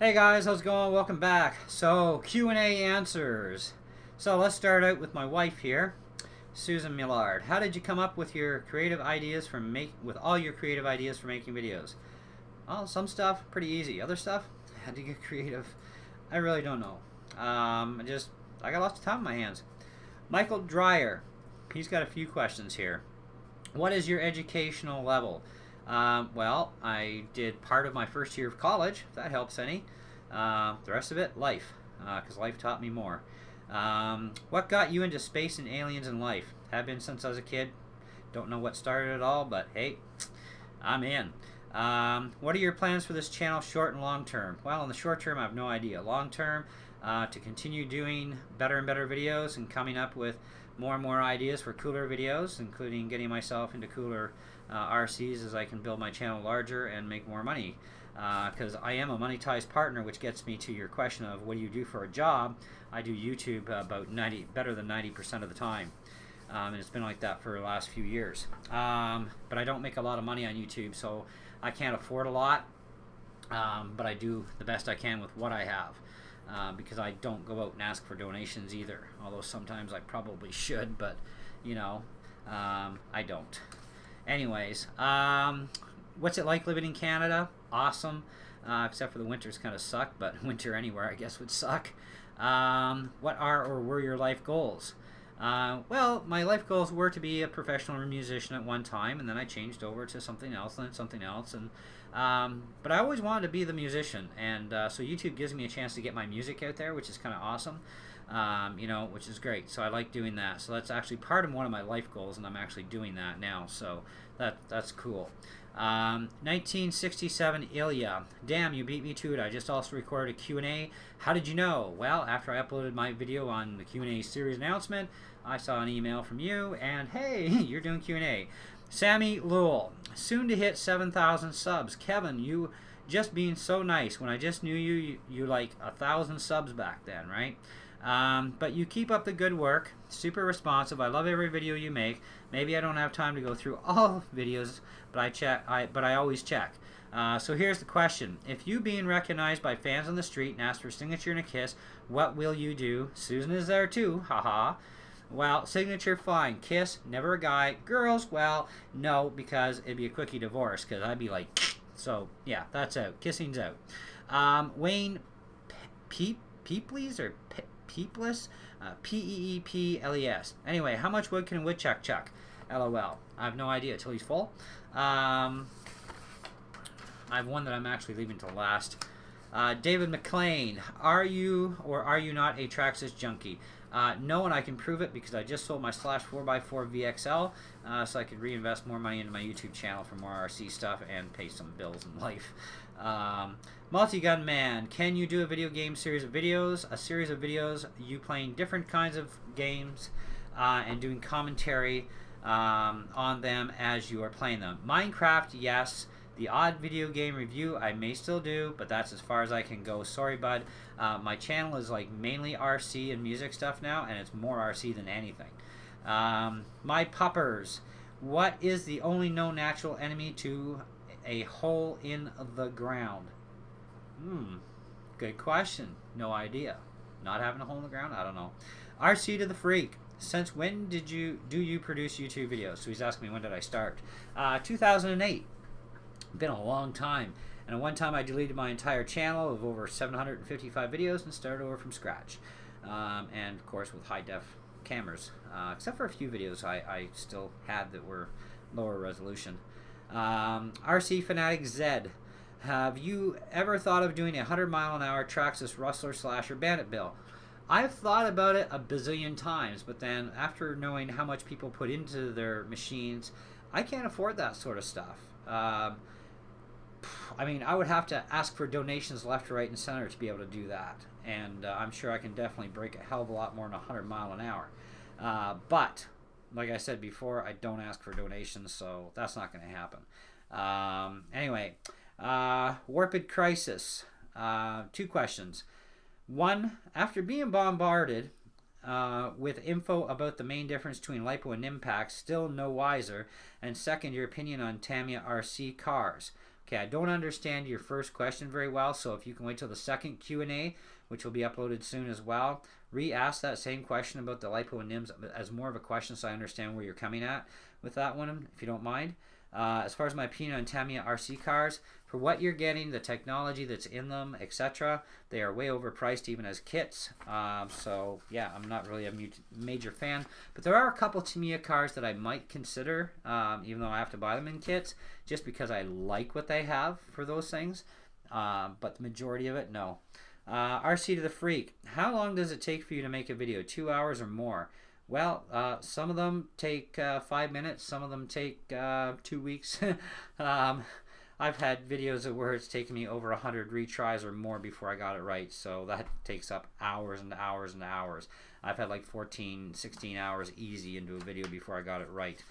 Hey guys, how's it going? Welcome back. So, Q&A answers. So, let's start out with my wife here, Susan Millard. How did you come up with your creative ideas with all your creative ideas for making videos? Well, some stuff pretty easy. Other stuff, I had to get creative. I really don't know. I got lots of time on my hands. Michael Dreyer, he's got a few questions here. What is your educational level? Well, I did part of my first year of college, if that helps any. The rest of it, life, because life taught me more. What got you into space and aliens and life? Have been since I was a kid. Don't know what started it all, but hey, I'm in. What are your plans for this channel, short and long term? Well, in the short term, I have no idea. Long term, to continue doing better and better videos and coming up with more and more ideas for cooler videos, including getting myself into cooler RCs as I can build my channel larger and make more money. Because I am a monetized partner, which gets me to your question of what do you do for a job. I do YouTube better than 90% of the time. And it's been like that for the last few years. But I don't make a lot of money on YouTube, so I can't afford a lot. But I do the best I can with what I have. Because I don't go out and ask for donations either. Although sometimes I probably should, but you know, I don't. Anyways, what's it like living in Canada? Awesome. Except for the winters kind of suck, but winter anywhere I guess would suck. What are or were your life goals? Well, my life goals were to be a professional musician at one time, and then I changed over to something else, and then something else, and but I always wanted to be the musician, and so YouTube gives me a chance to get my music out there, which is kind of awesome, you know, which is great. So I like doing that. So that's actually part of one of my life goals, and I'm actually doing that now. So that's cool. 1967 Ilya. Damn, you beat me to it. I just also recorded a Q&A. How did you know? Well, after I uploaded my video on the Q&A series announcement, I saw an email from you, and hey, you're doing Q&A. Sammy Lowell. Soon to hit 7,000 subs. Kevin, you just being so nice. When I just knew you like 1,000 subs back then, right? But you keep up the good work. Super responsive. I love every video you make. Maybe I don't have time to go through all videos, but I always check. So here's the question. If you being recognized by fans on the street and asked for a signature and a kiss, what will you do? Susan is there too. Haha. Well, signature fine. Kiss, never a guy. Girls, well, no, because it'd be a quickie divorce, because I'd be like, so yeah, that's out. Kissing's out. Wayne Peeples or Peepless? Peeples. Anyway, how much wood can a woodchuck chuck? LOL. I have no idea till he's full. I have one that I'm actually leaving till last. David McLean, are you or are you not a traxxas junkie? No, and I can prove it because I just sold my Slash 4x4 VXL, so I could reinvest more money into my YouTube channel for more RC stuff and pay some bills in life. Multigun Man, can you do a video game series of videos? A series of videos you playing different kinds of games and doing commentary on them as you are playing them. Minecraft, yes. The odd video game review I may still do, but that's as far as I can go. Sorry, bud. My channel is like mainly RC and music stuff now, and it's more RC than anything. My puppers. What is the only known natural enemy to a hole in the ground? Good question. No idea. Not having a hole in the ground? I don't know. RC to the freak. Since when do you produce YouTube videos? So he's asking me when did I start. 2008. Been a long time, and at one time I deleted my entire channel of over 755 videos and started over from scratch, and of course with high def cameras, except for a few videos I still had that were lower resolution. RC Fanatic Z, have you ever thought of doing a 100-mile-an-hour traxxas rustler slasher bandit bill? I've thought about it a bazillion times, but then after knowing how much people put into their machines, I can't afford that sort of stuff. I mean, I would have to ask for donations left, right, and center to be able to do that. And I'm sure I can definitely break a hell of a lot more than 100 mile an hour. But, like I said before, I don't ask for donations, so that's not going to happen. Anyway, Warped Crisis. 2 questions. 1, after being bombarded with info about the main difference between LiPo and NIMH, still no wiser. And second, your opinion on Tamiya RC cars. Okay, I don't understand your first question very well, so if you can wait till the second Q&A, which will be uploaded soon as well, re-ask that same question about the LiPo and NIMH as more of a question so I understand where you're coming at with that one, if you don't mind. As far as my opinion on Tamiya RC cars, for what you're getting, the technology that's in them, etc., they are way overpriced even as kits. So yeah, I'm not really a major fan. But there are a couple Tamiya cars that I might consider, even though I have to buy them in kits, just because I like what they have for those things. But the majority of it, no. RC to the Freak, how long does it take for you to make a video? 2 hours or more? Well, some of them take 5 minutes, some of them take 2 weeks. I've had videos where it's taken me over 100 retries or more before I got it right, so that takes up hours and hours and hours. I've had like 14, 16 hours easy into a video before I got it right.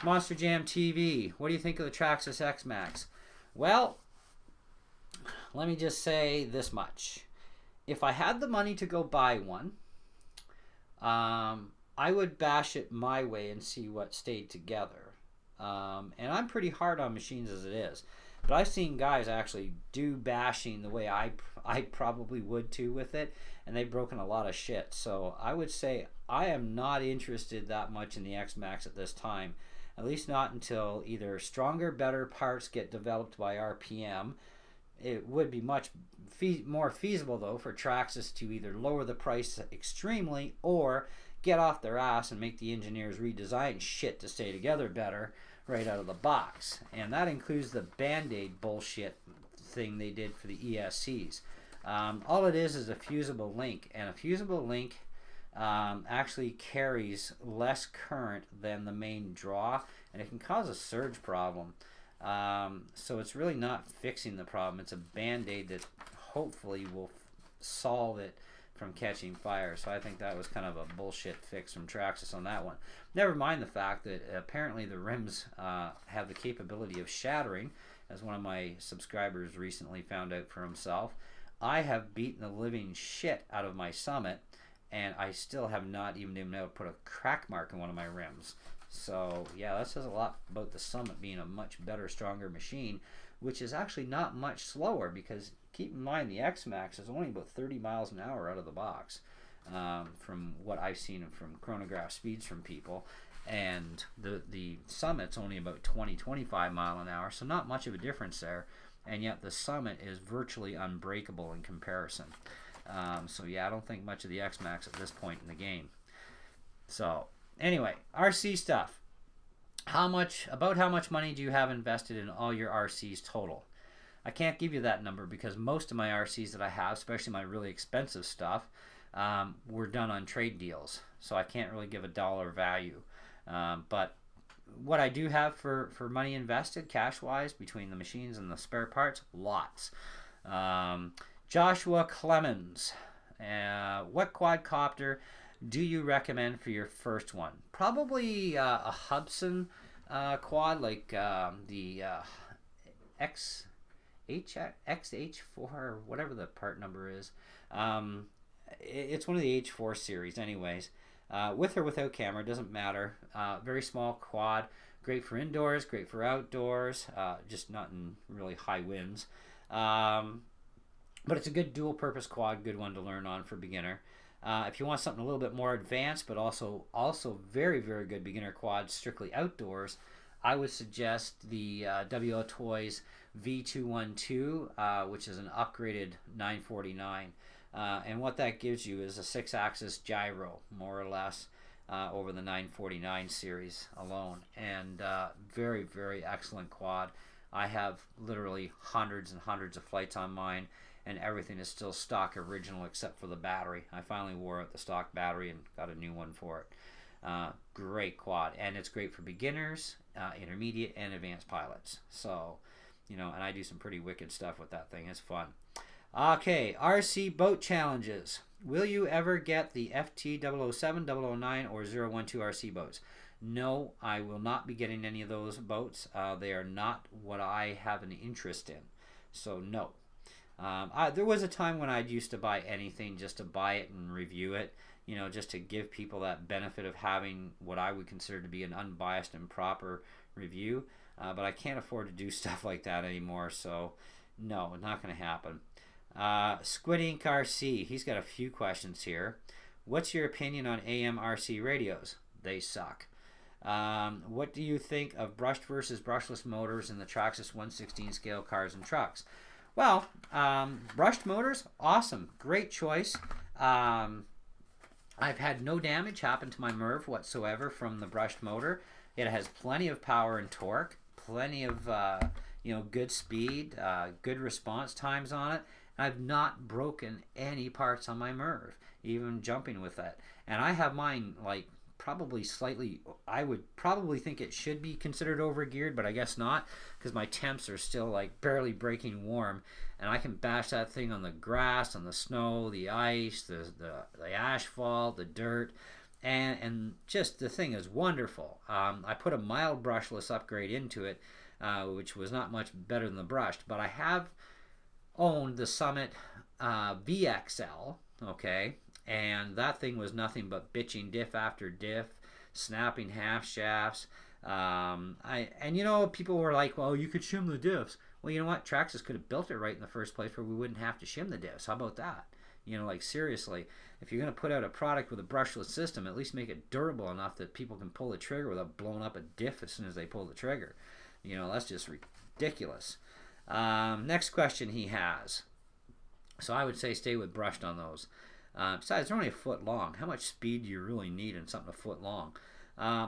Monster Jam TV, what do you think of the Traxxas xmax? Well, let me just say this much. If I had the money to go buy one, I would bash it my way and see what stayed together. And I'm pretty hard on machines as it is. But I've seen guys actually do bashing the way I probably would too with it, and they've broken a lot of shit. So I would say I am not interested that much in the xmax at this time, at least not until either stronger, better parts get developed by RPM. It would be much more feasible though for Traxxas to either lower the price extremely or get off their ass and make the engineers redesign shit to stay together better right out of the box. And that includes the Band-Aid bullshit thing they did for the ESCs. All it is a fusible link, and a fusible link actually carries less current than the main draw, and it can cause a surge problem. So it's really not fixing the problem. It's a Band-Aid that hopefully will solve it from catching fire. So I think that was kind of a bullshit fix from Traxxas on that one. Never mind the fact that apparently the rims have the capability of shattering, as one of my subscribers recently found out for himself. I have beaten the living shit out of my Summit, and I still have not even been able to put a crack mark in one of my rims. So yeah, that says a lot about the Summit being a much better, stronger machine, which is actually not much slower, because keep in mind the xmax is only about 30 miles an hour out of the box, from what I've seen from chronograph speeds from people, and the Summit's only about 20-25 mile an hour, so not much of a difference there, and yet the Summit is virtually unbreakable in comparison. So yeah, I don't think much of the xmax at this point in the game. So anyway, RC stuff. About how much money do you have invested in all your RCs total? I can't give you that number because most of my RCs that I have, especially my really expensive stuff, were done on trade deals. So I can't really give a dollar value. But what I do have for money invested, cash-wise, between the machines and the spare parts, lots. Joshua Clemens, what quadcopter do you recommend for your first one? Probably a Hudson quad, like the XH4 or whatever the part number is. It's one of the H4 series anyways. With or without camera, doesn't matter. Very small quad, great for indoors, great for outdoors, just not in really high winds. But it's a good dual purpose quad, good one to learn on for beginner. If you want something a little bit more advanced, but also very, very good beginner quad, strictly outdoors, I would suggest the WL Toys V212, which is an upgraded 949. And what that gives you is a 6-axis gyro, more or less, over the 949 series alone. And very, very excellent quad. I have literally hundreds and hundreds of flights on mine, and everything is still stock original except for the battery. I finally wore out the stock battery and got a new one for it. Great quad, and it's great for beginners, intermediate, and advanced pilots. So, you know, and I do some pretty wicked stuff with that thing. It's fun. Okay, RC boat challenges. Will you ever get the FT 007, 009, or 012 RC boats? No, I will not be getting any of those boats. They are not what I have an interest in. So no. There was a time when I used to buy anything just to buy it and review it, you know, just to give people that benefit of having what I would consider to be an unbiased and proper review. but I can't afford to do stuff like that anymore, so no, not going to happen. Squid Ink RC, he's got a few questions here. What's your opinion on AM RC radios? They suck. What do you think of brushed versus brushless motors in the Traxxas 1/16 scale cars and trucks? Well, brushed motors, awesome, great choice. I've had no damage happen to my MIRV whatsoever from the brushed motor. It has plenty of power and torque, plenty of good speed, good response times on it. I've not broken any parts on my MIRV, even jumping with it. And I have mine like probably slightly, I would probably think it should be considered overgeared, but I guess not, because my temps are still like barely breaking warm, and I can bash that thing on the grass, on the snow, the ice, the asphalt, the dirt, and just the thing is wonderful. I put a mild brushless upgrade into it, which was not much better than the brushed, but I have owned the Summit VXL, okay, and that thing was nothing but bitching diff after diff, snapping half shafts. People were like, well, you could shim the diffs. Well, you know what? Traxxas could have built it right in the first place where we wouldn't have to shim the diffs. How about that? Like seriously, if you're going to put out a product with a brushless system, at least make it durable enough that people can pull the trigger without blowing up a diff as soon as they pull the trigger. That's just ridiculous. Next question he has. So I would say stay with brushed on those. Besides, they're only a foot long. How much speed do you really need in something a foot long?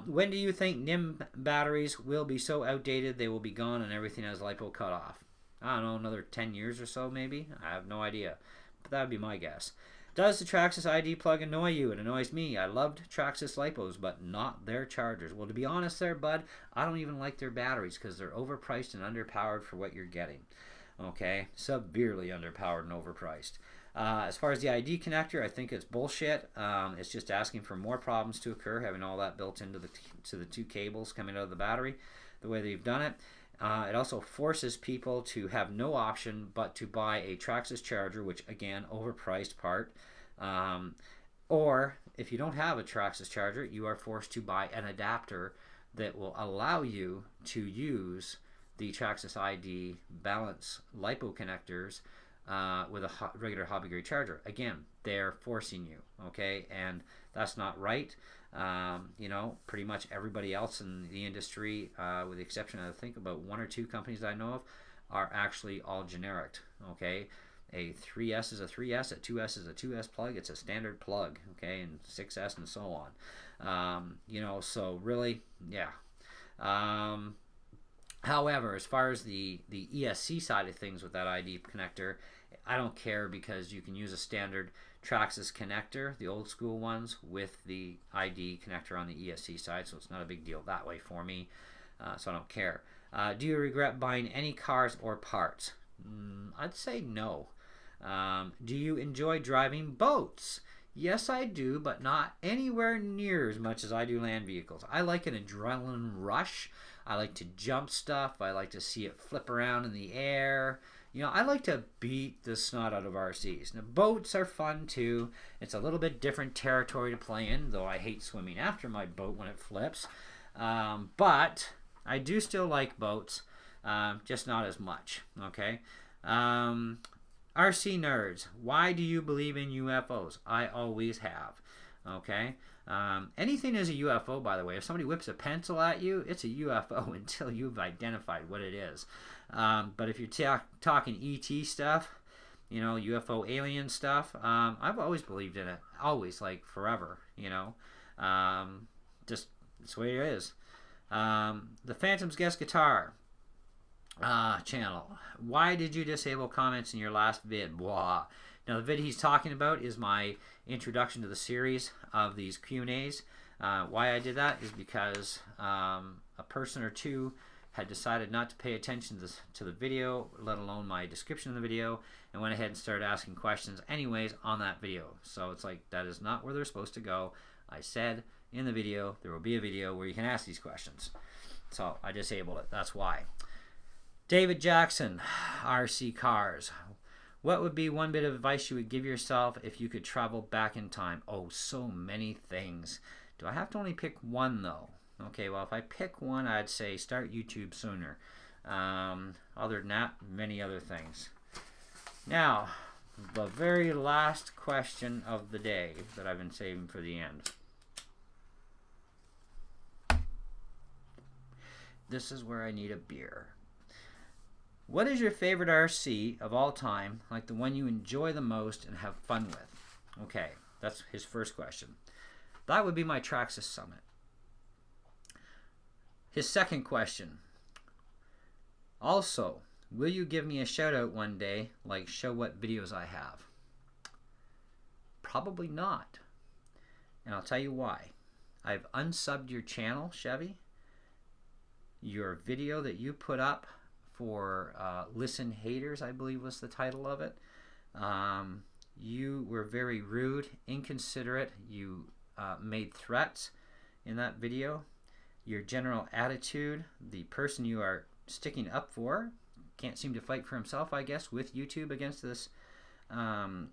When do you think NIMH batteries will be so outdated they will be gone and everything has LiPo cut off? I don't know, another 10 years or so maybe? I have no idea. But that would be my guess. Does the Traxxas ID plug annoy you? It annoys me. I loved Traxxas LiPos, but not their chargers. Well, to be honest there, bud, I don't even like their batteries because they're overpriced and underpowered for what you're getting. Okay? Severely underpowered and overpriced. As far as the ID connector, I think it's bullshit. It's just asking for more problems to occur, having all that built into the two cables coming out of the battery, the way they've done it. It also forces people to have no option but to buy a Traxxas charger, which again, overpriced part. Or if you don't have a Traxxas charger, you are forced to buy an adapter that will allow you to use the Traxxas ID balance LiPo connectors with a regular hobby grade charger. Again, they're forcing you, okay, and that's not right. Pretty much everybody else in the industry, with the exception of I think about one or two companies that I know of, are actually all generic, okay. A 3S is a 3S, a 2S is a 2S plug. It's a standard plug, okay, and 6S and so on. So really, yeah. However, as far as the ESC side of things with that ID connector, I don't care because you can use a standard Traxxas connector, the old school ones, with the ID connector on the ESC side, so it's not a big deal that way for me, so I don't care. Do you regret buying any cars or parts? I'd say no. Do you enjoy driving boats? Yes, I do, but not anywhere near as much as I do land vehicles. I like an adrenaline rush. I like to jump stuff. I like to see it flip around in the air. I like to beat the snot out of RCs. Now, boats are fun too. It's a little bit different territory to play in, though I hate swimming after my boat when it flips. But I do still like boats, just not as much, okay? RC nerds, why do you believe in UFOs? I always have, okay? Anything is a UFO, by the way. If somebody whips a pencil at you, it's a UFO until you've identified what it is. But if you're talking ET stuff, UFO alien stuff, I've always believed in it. Always, like forever, just that's the way it is. The Phantom's Guest Guitar channel. Why did you disable comments in your last vid? Blah. Now the vid he's talking about is my introduction to the series of these Q&As. Why I did that is because a person or two had decided not to pay attention to the video, let alone my description of the video, and went ahead and started asking questions anyways on that video. So it's like, that is not where they're supposed to go. I said in the video there will be a video where you can ask these questions. So I disabled it. That's why. David Jackson, RC Cars. What would be one bit of advice you would give yourself if you could travel back in time? Oh, so many things. Do I have to only pick one, though? Okay, well, if I pick one, I'd say start YouTube sooner. Other than that, many other things. Now, the very last question of the day that I've been saving for the end. This is where I need a beer. What is your favorite RC of all time, like the one you enjoy the most and have fun with? Okay, that's his first question. That would be my Traxxas Summit. His second question. Also, will you give me a shout out one day, like show what videos I have? Probably not. And I'll tell you why. I've unsubbed your channel, Chevy. Your video that you put up for Listen Haters, I believe was the title of it. You were very rude, inconsiderate. You made threats in that video. Your general attitude, the person you are sticking up for, can't seem to fight for himself, I guess, with YouTube against this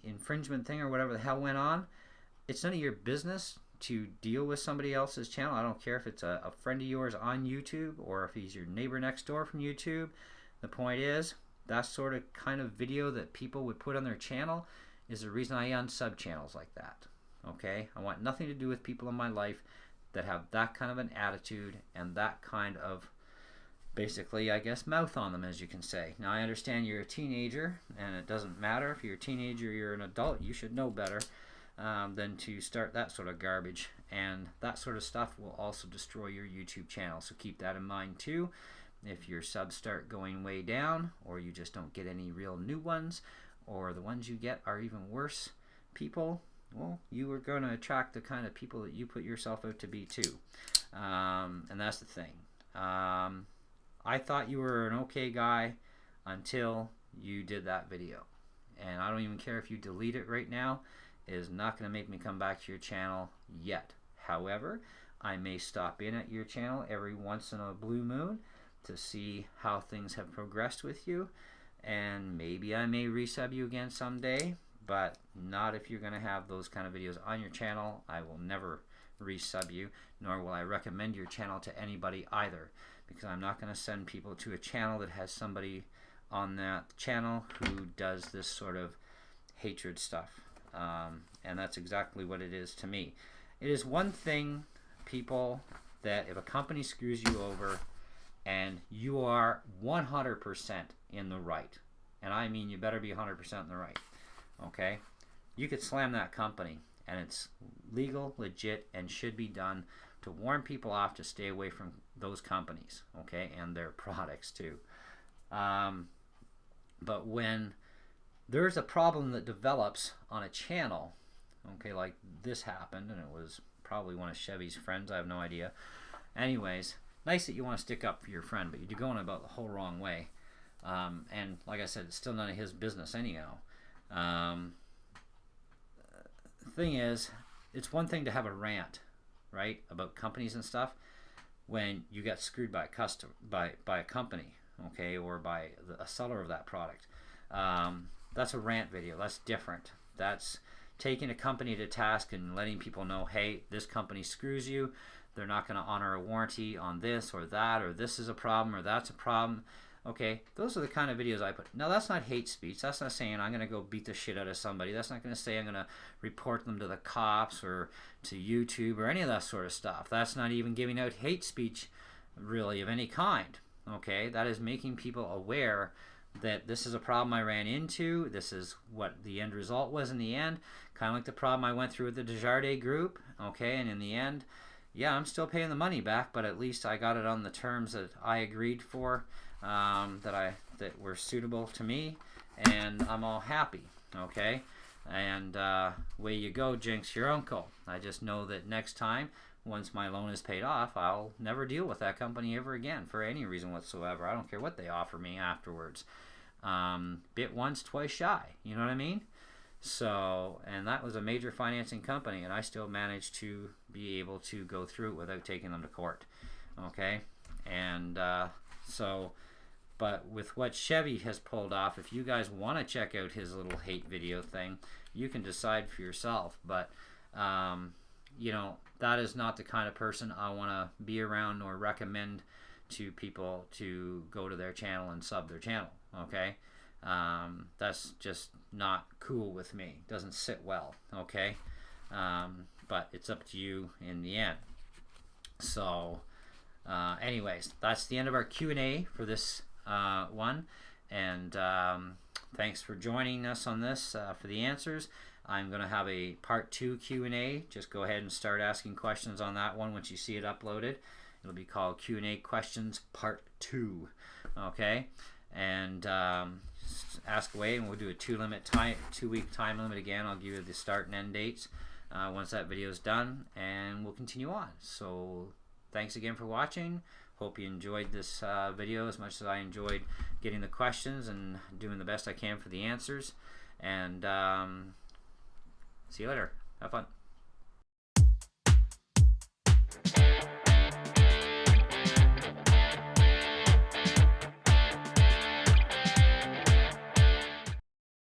infringement thing or whatever the hell went on. It's none of your business to deal with somebody else's channel. I don't care if it's a friend of yours on YouTube or if he's your neighbor next door from YouTube. The point is, that sort of kind of video that people would put on their channel is the reason I unsub channels like that. Okay? I want nothing to do with people in my life that have that kind of an attitude and that kind of, basically, I guess, mouth on them, as you can say. Now, I understand you're a teenager, and it doesn't matter if you're a teenager or you're an adult. You should know better than to start that sort of garbage. And that sort of stuff will also destroy your YouTube channel. So keep that in mind, too. If your subs start going way down, or you just don't get any real new ones, or the ones you get are even worse people, well, you are going to attract the kind of people that you put yourself out to be, too. And that's the thing. I thought you were an okay guy until you did that video. And I don't even care if you delete it right now. It is not going to make me come back to your channel yet. However, I may stop in at your channel every once in a blue moon to see how things have progressed with you. And maybe I may resub you again someday, but not if you're going to have those kind of videos on your channel. I will never resub you, nor will I recommend your channel to anybody either, because I'm not going to send people to a channel that has somebody on that channel who does this sort of hatred stuff. And that's exactly what it is to me. It is one thing, people, that if a company screws you over and you are 100% in the right, and I mean you better be 100% in the right, okay? You could slam that company, and it's legal, legit, and should be done to warn people off to stay away from those companies, okay, and their products too. But when there's a problem that develops on a channel, okay, like this happened, and it was probably one of Chevy's friends, I have no idea. Anyways, nice that you want to stick up for your friend, but you're going about the whole wrong way. And like I said, it's still none of his business anyhow. The thing is, it's one thing to have a rant, right, about companies and stuff when you get screwed by a company, okay, or by a seller of that product. That's a rant video. That's different. That's taking a company to task and letting people know, hey, this company screws you. They're not going to honor a warranty on this or that, or this is a problem or that's a problem. Okay, those are the kind of videos I put. Now, that's not hate speech. That's not saying I'm going to go beat the shit out of somebody. That's not going to say I'm going to report them to the cops or to YouTube or any of that sort of stuff. That's not even giving out hate speech, really, of any kind. Okay, that is making people aware that this is a problem I ran into. This is what the end result was in the end. Kind of like the problem I went through with the Desjardins group. Okay, and in the end, yeah, I'm still paying the money back, but at least I got it on the terms that I agreed for, that were suitable to me, and I'm all happy. Okay, and way you go, Jinx your uncle. I just know that next time, once my loan is paid off, I'll never deal with that company ever again for any reason whatsoever. I don't care what they offer me afterwards. Bit once, twice shy. You know what I mean? So, and that was a major financing company, and I still managed to be able to go through it without taking them to court. Okay? And but with what Chevy has pulled off, if you guys want to check out his little hate video thing, you can decide for yourself. But you know, that is not the kind of person I want to be around or recommend to people to go to their channel and sub their channel. Okay, that's just not cool with me. Doesn't sit well. Okay, but it's up to you in the end. So anyways, that's the end of our Q&A for this one, and thanks for joining us on this for the answers. I'm going to have a part 2 Q&A. Just go ahead and start asking questions on that one once you see it uploaded. It'll be called Q&A Questions Part 2. Okay, and ask away, and we'll do a 2-week time limit again. I'll give you the start and end dates once that video is done, and we'll continue on. So thanks again for watching. Hope you enjoyed this video as much as I enjoyed getting the questions and doing the best I can for the answers. And see you later. Have fun.